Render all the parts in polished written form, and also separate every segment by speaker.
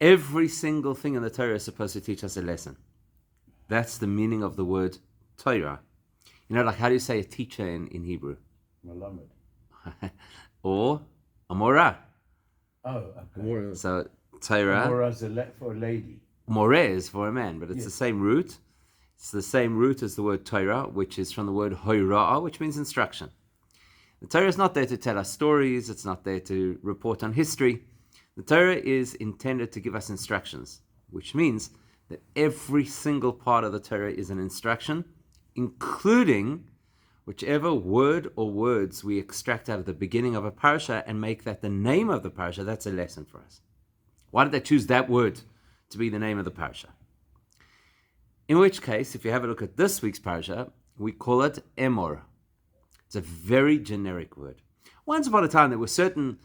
Speaker 1: Every single thing in the Torah is supposed to teach us a lesson. That's the meaning of the word Torah. You know, like how do you say a teacher in Hebrew?
Speaker 2: Malamed.
Speaker 1: Or a morah.
Speaker 2: Oh, okay.
Speaker 1: So Torah,
Speaker 2: More as for a lady.
Speaker 1: moreh is for a man, but it's
Speaker 2: Yes.
Speaker 1: the same root. It's the same root as the word Torah, which is from the word hoira'ah, which means instruction. The Torah is not there to tell us stories. It's not there to report on history. The Torah is intended to give us instructions, which means that every single part of the Torah is an instruction, including whichever word or words we extract out of the beginning of a parasha and make that the name of the parasha. That's a lesson for us. Why did they choose that word to be the name of the parasha? In which case, if you have a look at this week's parasha, we call it Emor. It's a very generic word. Once upon a time, there were certain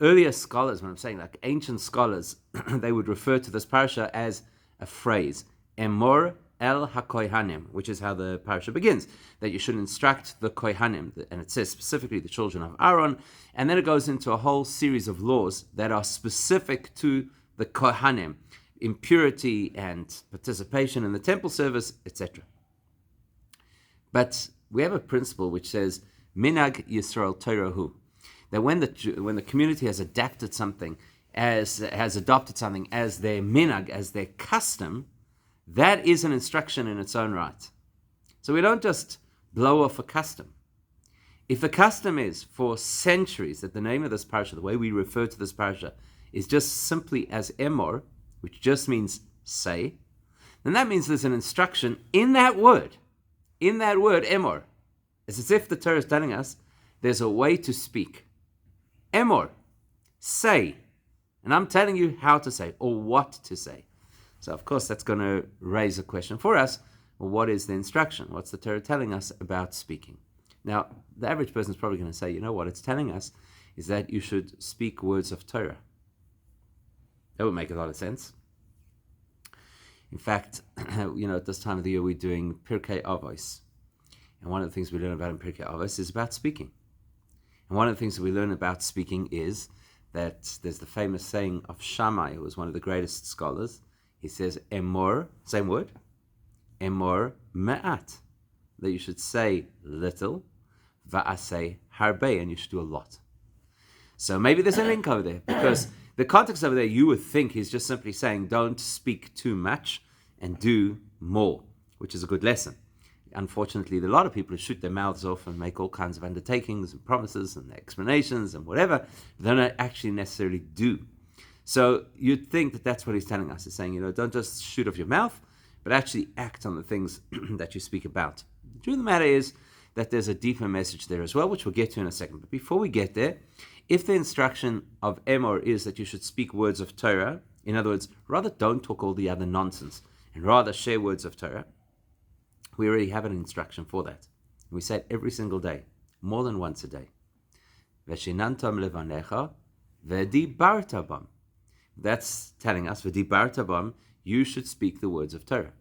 Speaker 1: earlier scholars, when I'm saying like ancient scholars, they would refer to this parasha as a phrase, Emor el HaKohanim, which is how the parasha begins, that you should instruct the Kohanim, and it says specifically the children of Aaron, and then it goes into a whole series of laws that are specific to the Kohanim, impurity and participation in the temple service, etc. But we have a principle which says, Minag Yisrael Torahu, that when the community has adapted something, has adopted something as their minag, as their custom, that is an instruction in its own right. So we don't just blow off a custom. If the custom is for centuries that the name of this parasha, the way we refer to this parasha, is just simply as emor, which just means say, then that means there's an instruction in that word emor. It's as if the Torah is telling us there's a way to speak. Emor, say. And I'm telling you how to say or what to say. So, of course, that's going to raise a question for us. Well, what is the instruction? What's the Torah telling us about speaking? Now, the average person is probably going to say, you know what it's telling us is that you should speak words of Torah. That would make a lot of sense. In fact, at this time of the year, we're doing Pirkei Avos. And one of the things we learn about in Pirkei Avos is about speaking. And one of the things that we learn about speaking is that there's the famous saying of Shammai, who was one of the greatest scholars. He says, Emor, same word, Emor me'at, that you should say little, va'aseh harbe, and you should do a lot. So maybe there's a link over there, because the context over there, you would think he's just simply saying, don't speak too much and do more, which is a good lesson. Unfortunately, there are a lot of people who shoot their mouths off and make all kinds of undertakings and promises and explanations and whatever, but they don't actually necessarily do. So you'd think that that's what he's telling us. He's saying, don't just shoot off your mouth, but actually act on the things that you speak about. The truth of the matter is that there's a deeper message there as well, which we'll get to in a second. But before we get there, if the instruction of Emor is that you should speak words of Torah, in other words, rather don't talk all the other nonsense, and rather share words of Torah, we already have an instruction for that. We say it every single day, more than once a day. Veshinantam levanecha v'dibarta bam. That's telling us, v'dibarta bam, you should speak the words of Torah.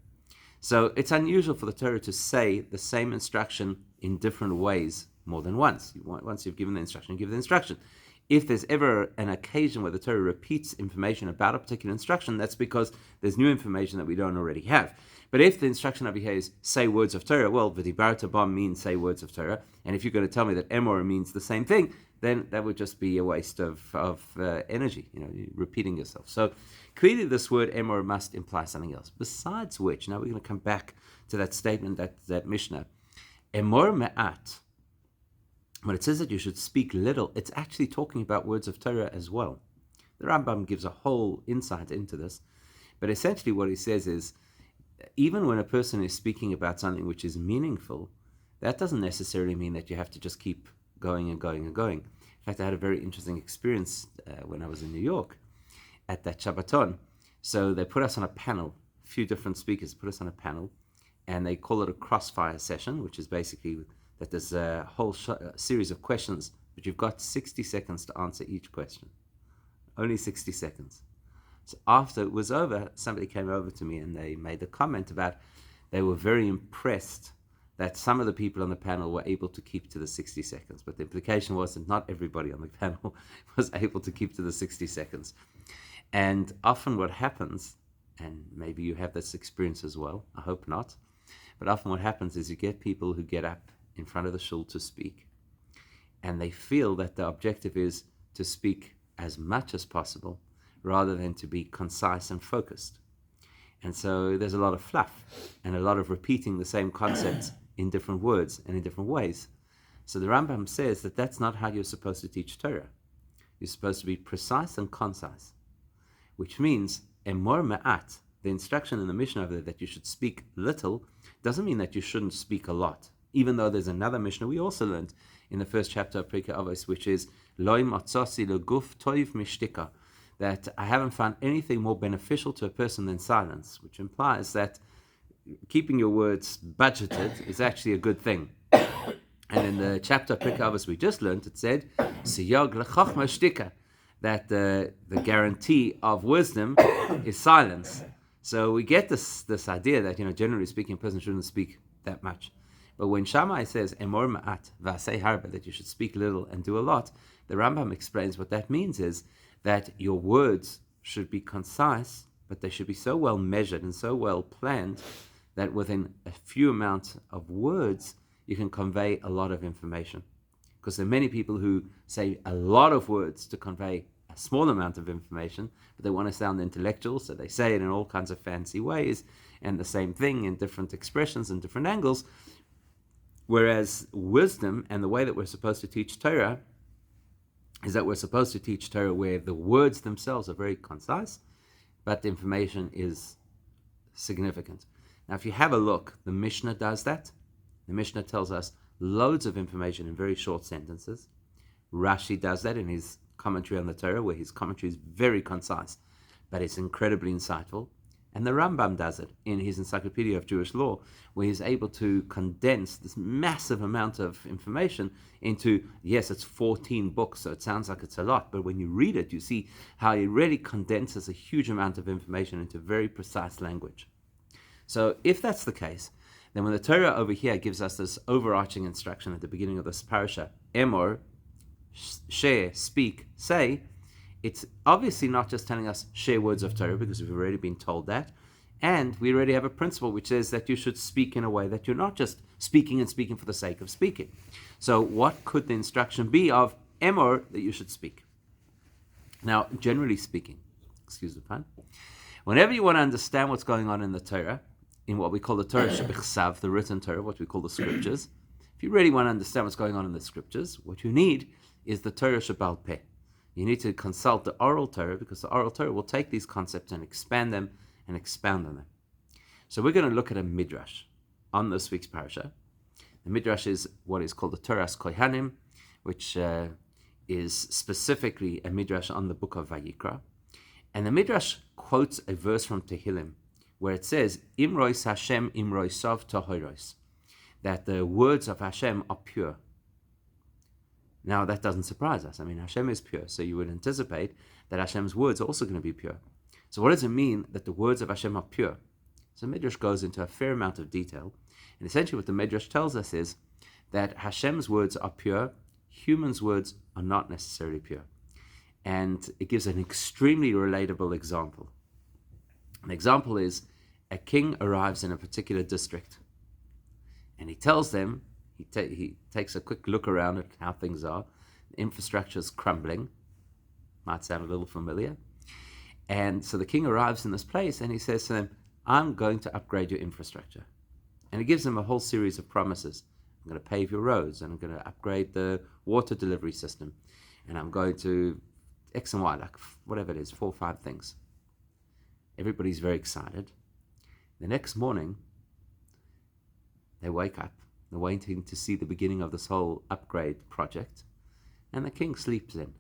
Speaker 1: So it's unusual for the Torah to say the same instruction in different ways more than once. Once you've given the instruction, you give the instruction. If there's ever an occasion where the Torah repeats information about a particular instruction, that's because there's new information that we don't already have. But if the instruction over here is say words of Torah, well, v'dibarta bam means say words of Torah. And if you're going to tell me that emor means the same thing, then that would just be a waste of energy, repeating yourself. So clearly this word emor must imply something else. Besides which, now we're going to come back to that statement, that Mishnah. Emor me'at. When it says that you should speak little, it's actually talking about words of Torah as well. The Rambam gives a whole insight into this. But essentially what he says is, even when a person is speaking about something which is meaningful, that doesn't necessarily mean that you have to just keep going and going and going. In fact, I had a very interesting experience when I was in New York at that Shabbaton. So they put us on a panel, a few different speakers put us on a panel, and they call it a crossfire session, which is basically that there's a whole series of questions, but you've got 60 seconds to answer each question. Only 60 seconds. So after it was over, somebody came over to me and they made a comment about they were very impressed that some of the people on the panel were able to keep to the 60 seconds. But the implication was that not everybody on the panel was able to keep to the 60 seconds. And often what happens, and maybe you have this experience as well, I hope not, but often what happens is you get people who get up in front of the shul to speak, and they feel that the objective is to speak as much as possible rather than to be concise and focused. And so there's a lot of fluff and a lot of repeating the same concepts in different words and in different ways. So the Rambam says that that's not how you're supposed to teach Torah. You're supposed to be precise and concise, which means emor ma'at, the instruction in the Mishnah over there that you should speak little, doesn't mean that you shouldn't speak a lot. Even though there's another Mishnah we also learned in the first chapter of Pirkei Avos, which is Loi matzasi leguf toiv mishtika, that I haven't found anything more beneficial to a person than silence, which implies that keeping your words budgeted is actually a good thing. And in the chapter of Pirkei Avos we just learned, it said siyag lechachma shtika, that the guarantee of wisdom is silence. So we get this idea that, generally speaking, a person shouldn't speak that much. But when Shammai says emor ma'at v'asei harba, that you should speak little and do a lot, the Rambam explains what that means is that your words should be concise, but they should be so well measured and so well planned that within a few amounts of words you can convey a lot of information. Because there are many people who say a lot of words to convey a small amount of information, but they want to sound intellectual, so they say it in all kinds of fancy ways, and the same thing in different expressions and different angles. Whereas wisdom and the way that we're supposed to teach Torah is that we're supposed to teach Torah where the words themselves are very concise, but the information is significant. Now, if you have a look, the Mishnah does that. The Mishnah tells us loads of information in very short sentences. Rashi does that in his commentary on the Torah, where his commentary is very concise, but it's incredibly insightful. And the Rambam does it in his Encyclopedia of Jewish Law, where he's able to condense this massive amount of information into, yes, it's 14 books, so it sounds like it's a lot, but when you read it, you see how he really condenses a huge amount of information into very precise language. So if that's the case, then when the Torah over here gives us this overarching instruction at the beginning of this parasha, emor, share, speak, say, it's obviously not just telling us share words of Torah, because we've already been told that. And we already have a principle which says that you should speak in a way that you're not just speaking and speaking for the sake of speaking. So what could the instruction be of emor that you should speak? Now, generally speaking, excuse the pun, whenever you want to understand what's going on in the Torah, in what we call the Torah Shebichsav, the written Torah, what we call the scriptures, if you really want to understand what's going on in the scriptures, what you need is the Torah Shebal Peh. You need to consult the oral Torah, because the oral Torah will take these concepts and expand them and expound on them. So we're going to look at a midrash on this week's parasha. The midrash is what is called the Toras Kohanim, which is specifically a midrash on the book of Vayikra. And the midrash quotes a verse from Tehillim, where it says, Imrois Hashem imroisav tohoros, that the words of Hashem are pure. Now, that doesn't surprise us. I mean, Hashem is pure, so you would anticipate that Hashem's words are also going to be pure. So what does it mean that the words of Hashem are pure? So Midrash goes into a fair amount of detail. And essentially what the Midrash tells us is that Hashem's words are pure, humans' words are not necessarily pure. And it gives an extremely relatable example. An example is a king arrives in a particular district, and he tells them, he takes a quick look around at how things are. The infrastructure is crumbling. Might sound a little familiar. And so the king arrives in this place and he says to them, I'm going to upgrade your infrastructure. And he gives them a whole series of promises. I'm going to pave your roads, and I'm going to upgrade the water delivery system, and I'm going to X and Y, like whatever it is, 4 or 5 things. Everybody's very excited. The next morning, they wake up. They're waiting to see the beginning of this whole upgrade project, and the king sleeps in.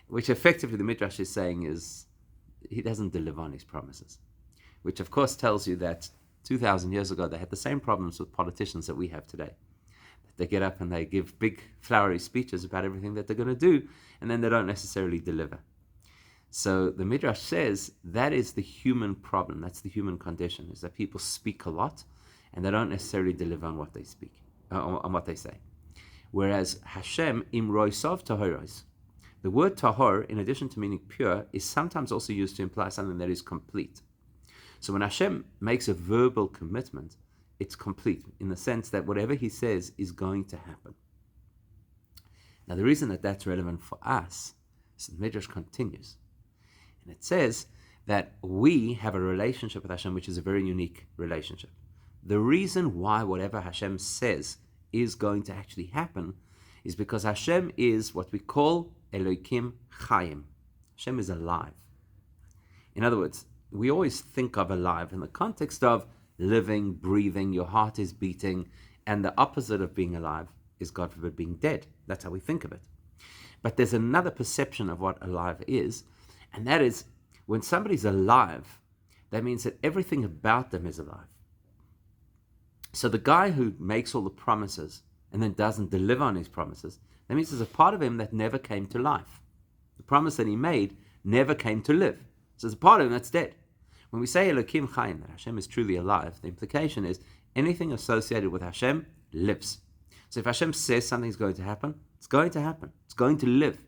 Speaker 1: Which effectively the Midrash is saying is he doesn't deliver on his promises. Which of course tells you that 2,000 years ago they had the same problems with politicians that we have today. They get up and they give big flowery speeches about everything that they're going to do, and then they don't necessarily deliver. So the Midrash says that is the human problem. That's the human condition, is that people speak a lot and they don't necessarily deliver on what they speak, on what they say. Whereas Hashem imroisav tohoros, The word tahor, in addition to meaning pure, is sometimes also used to imply something that is complete. So when Hashem makes a verbal commitment, it's complete in the sense that whatever he says is going to happen. Now, the reason that that's relevant for us is the Midrash continues. And it says that we have a relationship with Hashem, which is a very unique relationship. The reason why whatever Hashem says is going to actually happen is because Hashem is what we call Elokim Chaim. Hashem is alive. In other words, we always think of alive in the context of living, breathing, your heart is beating, and the opposite of being alive is, God forbid, being dead. That's how we think of it. But there's another perception of what alive is, and that is when somebody's alive, that means that everything about them is alive. So the guy who makes all the promises and then doesn't deliver on his promises, that means there's a part of him that never came to life. The promise that he made never came to live. So there's a part of him that's dead. When we say Elokim Chaim, that Hashem is truly alive, the implication is anything associated with Hashem lives. So if Hashem says something's going to happen, it's going to happen. It's going to live.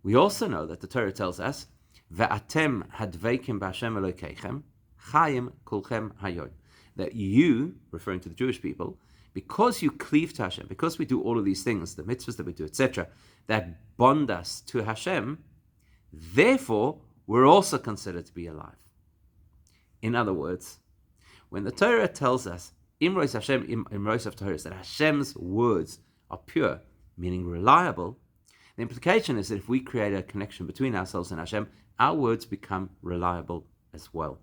Speaker 1: We also know that the Torah tells us, Ve'atem hadveikim b'Hashem Elokeichem, Chaim kulchem hayon. That you, referring to the Jewish people, because you cleave to Hashem, because we do all of these things, the mitzvahs that we do, etc., that bond us to Hashem, therefore, we're also considered to be alive. In other words, when the Torah tells us, Imros Hashem Imros of Torah, that Hashem's words are pure, meaning reliable, the implication is that if we create a connection between ourselves and Hashem, our words become reliable as well.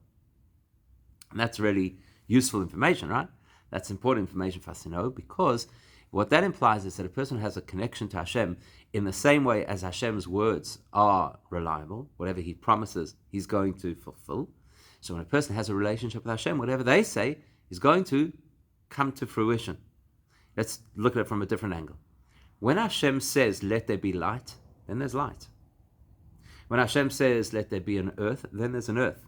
Speaker 1: And that's really useful information, right? That's important information for us to know, because what that implies is that a person who has a connection to Hashem in the same way as Hashem's words are reliable, whatever he promises, he's going to fulfill. So when a person has a relationship with Hashem, whatever they say is going to come to fruition. Let's look at it from a different angle. When Hashem says, let there be light, then there's light. When Hashem says, let there be an earth, then there's an earth.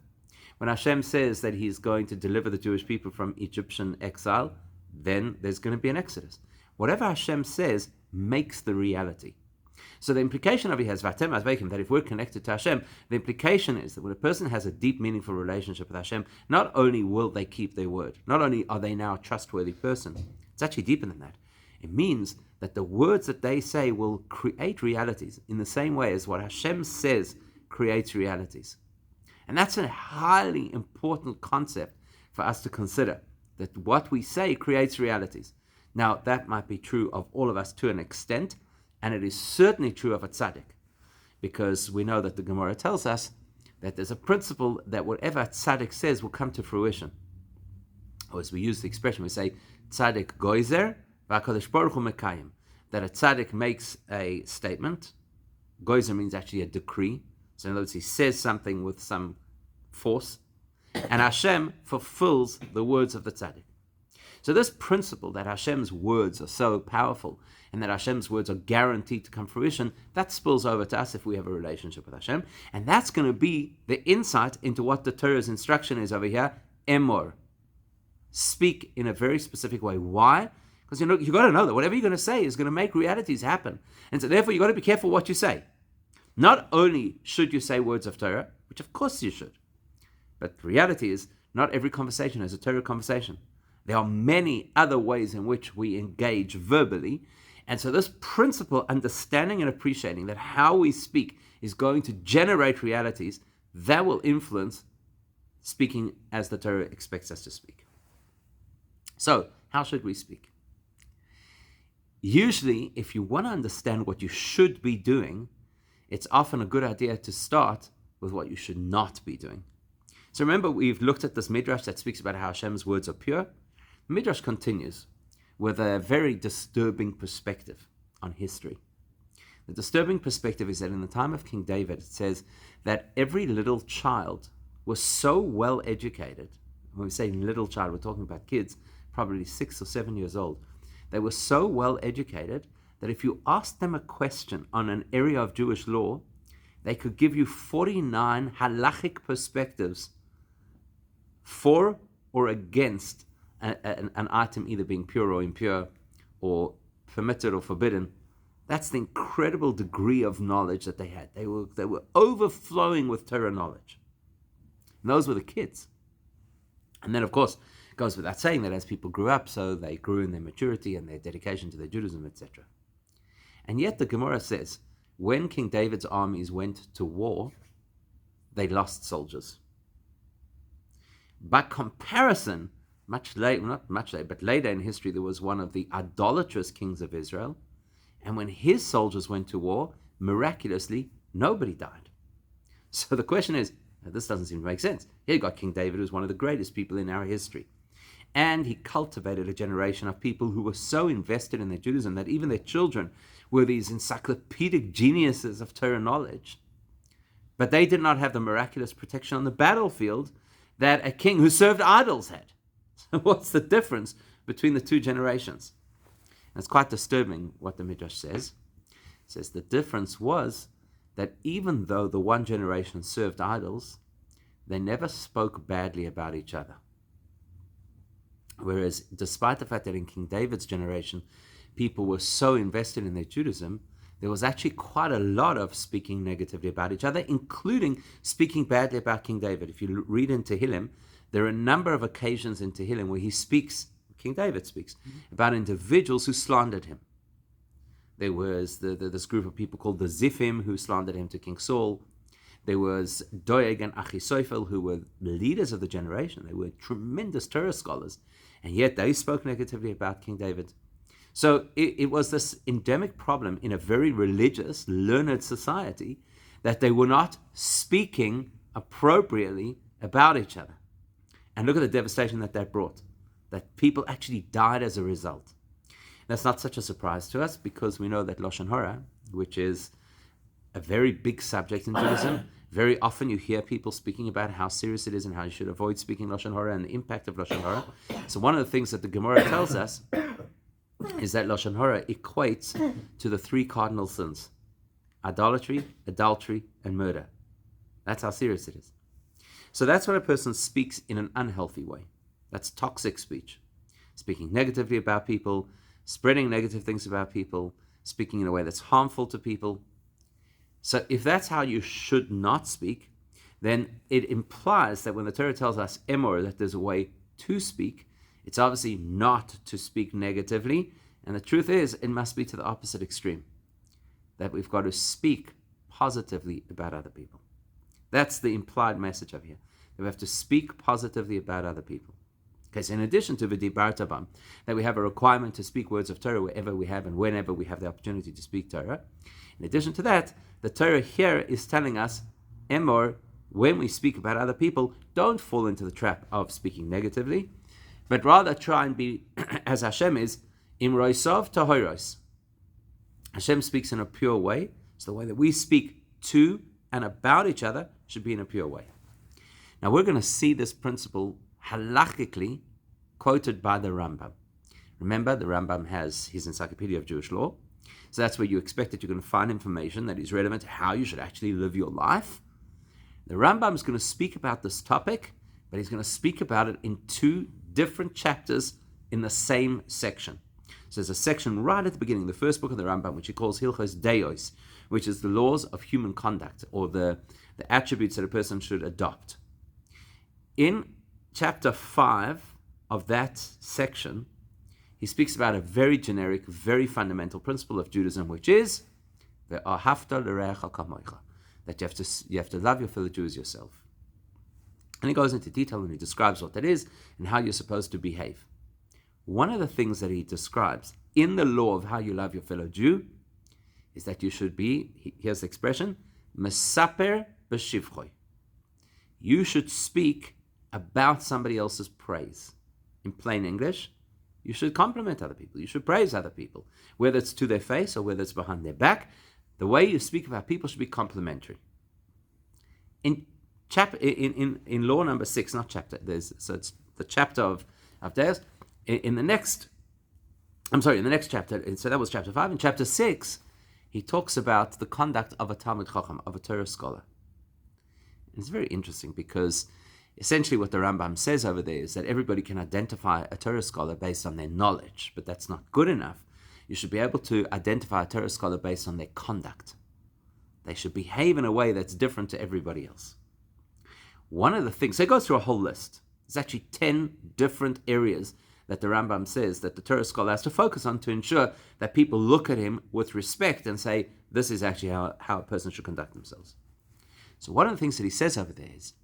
Speaker 1: When Hashem says that he's going to deliver the Jewish people from Egyptian exile, then there's going to be an exodus. Whatever Hashem says makes the reality. So the implication of it has Vatem Azveikim, that if we're connected to Hashem, the implication is that when a person has a deep, meaningful relationship with Hashem, not only will they keep their word, not only are they now a trustworthy person, it's actually deeper than that. It means that the words that they say will create realities in the same way as what Hashem says creates realities. And that's a highly important concept for us to consider, that what we say creates realities. Now, that might be true of all of us to an extent, and it is certainly true of a tzaddik, because we know that the Gemara tells us that there's a principle that whatever a tzaddik says will come to fruition. Or as we use the expression, we say, tzaddik goizer, v'HaKadosh Baruch Hu mekayim, that a tzaddik makes a statement. Goizer means actually a decree. So in other words, he says something with some force, and Hashem fulfills the words of the tzaddik. So this principle that Hashem's words are so powerful and that Hashem's words are guaranteed to come to fruition, that spills over to us if we have a relationship with Hashem. And that's going to be the insight into what the Torah's instruction is over here, emor. Speak in a very specific way. Why? Because you've got to know that whatever you're going to say is going to make realities happen. And so therefore you've got to be careful what you say. Not only should you say words of Torah, which of course you should, but the reality is not every conversation is a Torah conversation. There are many other ways in which we engage verbally. And so this principle, understanding and appreciating that how we speak is going to generate realities, that will influence speaking as the Torah expects us to speak. So, how should we speak? Usually, if you want to understand what you should be doing, it's often a good idea to start with what you should not be doing. So remember, we've looked at this midrash that speaks about how Hashem's words are pure. The midrash continues with a very disturbing perspective on history. The disturbing perspective is that in the time of King David, it says that every little child was so well educated. When we say little child, we're talking about kids, probably 6 or 7 years old. They were so well educated that if you asked them a question on an area of Jewish law, they could give you 49 halachic perspectives for or against an item either being pure or impure, or permitted or forbidden, That's the incredible degree of knowledge that they had. They were overflowing with Torah knowledge. And those were the kids. And then, of course, it goes without saying that as people grew up, so they grew in their maturity and their dedication to their Judaism, etc. And yet the Gemara says, when King David's armies went to war, they lost soldiers. By comparison, not much later, but later in history, there was one of the idolatrous kings of Israel. And when his soldiers went to war, miraculously, nobody died. So the question is, this doesn't seem to make sense. Here you got King David, who's one of the greatest people in our history. And he cultivated a generation of people who were so invested in their Judaism that even their children were these encyclopedic geniuses of Torah knowledge. But they did not have the miraculous protection on the battlefield that a king who served idols had. So what's the difference between the two generations? And it's quite disturbing what the Midrash says. It says the difference was that even though the one generation served idols, they never spoke badly about each other. Whereas, despite the fact that in King David's generation, people were so invested in their Judaism, there was actually quite a lot of speaking negatively about each other, including speaking badly about King David. If you read in Tehillim, there are a number of occasions in Tehillim where King David speaks, about individuals who slandered him. There was this group of people called the Zifim who slandered him to King Saul. There was Doeg and Achisofel, who were leaders of the generation. They were tremendous Torah scholars, and yet they spoke negatively about King David. So it was this endemic problem in a very religious, learned society that they were not speaking appropriately about each other. And look at the devastation that brought, that people actually died as a result. That's not such a surprise to us because we know that Lashon Hara, which is a very big subject in Judaism, very often you hear people speaking about how serious it is and how you should avoid speaking Lashon Hara and the impact of Lashon Hara. So one of the things that the Gemara tells us is that Lashon Hara equates to the three cardinal sins: idolatry, adultery, and murder. That's how serious it is. So that's when a person speaks in an unhealthy way. That's toxic speech. Speaking negatively about people, spreading negative things about people, speaking in a way that's harmful to people. So if that's how you should not speak, then it implies that when the Torah tells us emor, that there's a way to speak, it's obviously not to speak negatively. And the truth is, it must be to the opposite extreme, that we've got to speak positively about other people. That's the implied message of here. That we have to speak positively about other people. Okay, so in addition to v'dibarta bam, that we have a requirement to speak words of Torah wherever we have and whenever we have the opportunity to speak Torah. In addition to that, the Torah here is telling us, emor, when we speak about other people, don't fall into the trap of speaking negatively, but rather try and be, as Hashem is, imroisov tahoros. Hashem speaks in a pure way, so the way that we speak to and about each other should be in a pure way. Now we're going to see this principle halachically quoted by the Rambam. Remember, the Rambam has his Encyclopedia of Jewish Law, so that's where you expect that you're going to find information that is relevant to how you should actually live your life. The Rambam is going to speak about this topic, but he's going to speak about it in two different chapters in the same section. So there's a section right at the beginning, the first book of the Rambam, which he calls Hilchos Deos, which is the laws of human conduct, or the attributes that a person should adopt. In chapter 5 of that section, he speaks about a very generic, very fundamental principle of Judaism, which is ve'ahavta l'reacha kamocha, that you have to love your fellow Jews yourself. And he goes into detail and he describes what that is and how you're supposed to behave. One of the things that he describes in the law of how you love your fellow Jew is that you should be, here's the expression, mesaper b'shivchoi. You should speak about somebody else's praise. In plain English, you should compliment other people. You should praise other people, whether it's to their face or whether it's behind their back. The way you speak about people should be complimentary. In law number 6, not chapter, so it's the chapter of Deos. In the next chapter, so that was chapter 5. In chapter 6, he talks about the conduct of a Talmid Chacham, of a Torah scholar. And it's very interesting because essentially what the Rambam says over there is that everybody can identify a Torah scholar based on their knowledge, but that's not good enough. you should be able to identify a Torah scholar based on their conduct. They should behave in a way that's different to everybody else. One of the things, so it goes through a whole list. There's actually 10 different areas that the Rambam says that the Torah scholar has to focus on to ensure that people look at him with respect and say, this is actually how a person should conduct themselves. So one of the things that he says over there is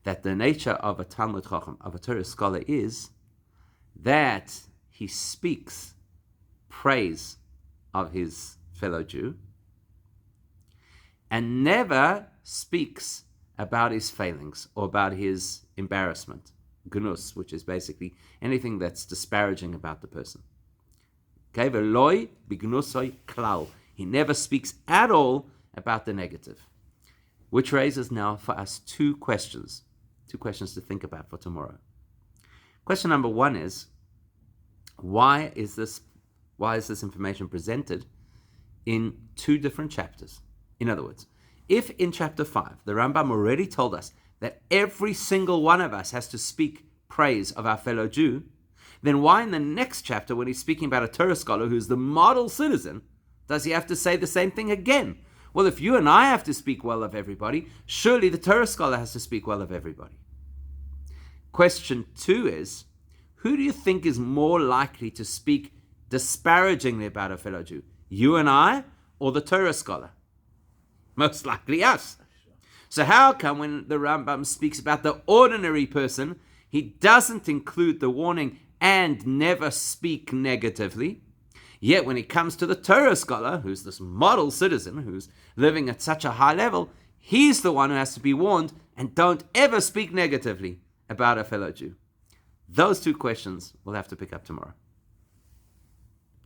Speaker 1: that the nature of a Talmud Chacham, of a Torah scholar, is that he speaks praise of his fellow Jew and never speaks about his failings or about his embarrassment, gnus, which is basically anything that's disparaging about the person. Okay, v'loi b'gnusoi klal. He never speaks at all about the negative, which raises now for us two questions to think about for tomorrow. Question number one is, why is this information presented in two different chapters? In other words, if in chapter 5, the Rambam already told us that every single one of us has to speak praise of our fellow Jew, then why in the next chapter, when he's speaking about a Torah scholar who's the model citizen, does he have to say the same thing again? Well, if you and I have to speak well of everybody, surely the Torah scholar has to speak well of everybody. Question 2 is, who do you think is more likely to speak disparagingly about a fellow Jew? You and I, or the Torah scholar? Most likely us. So how come when the Rambam speaks about the ordinary person, he doesn't include the warning and never speak negatively? Yet when it comes to the Torah scholar, who's this model citizen, who's living at such a high level, he's the one who has to be warned and don't ever speak negatively about a fellow Jew. Those two questions we'll have to pick up tomorrow.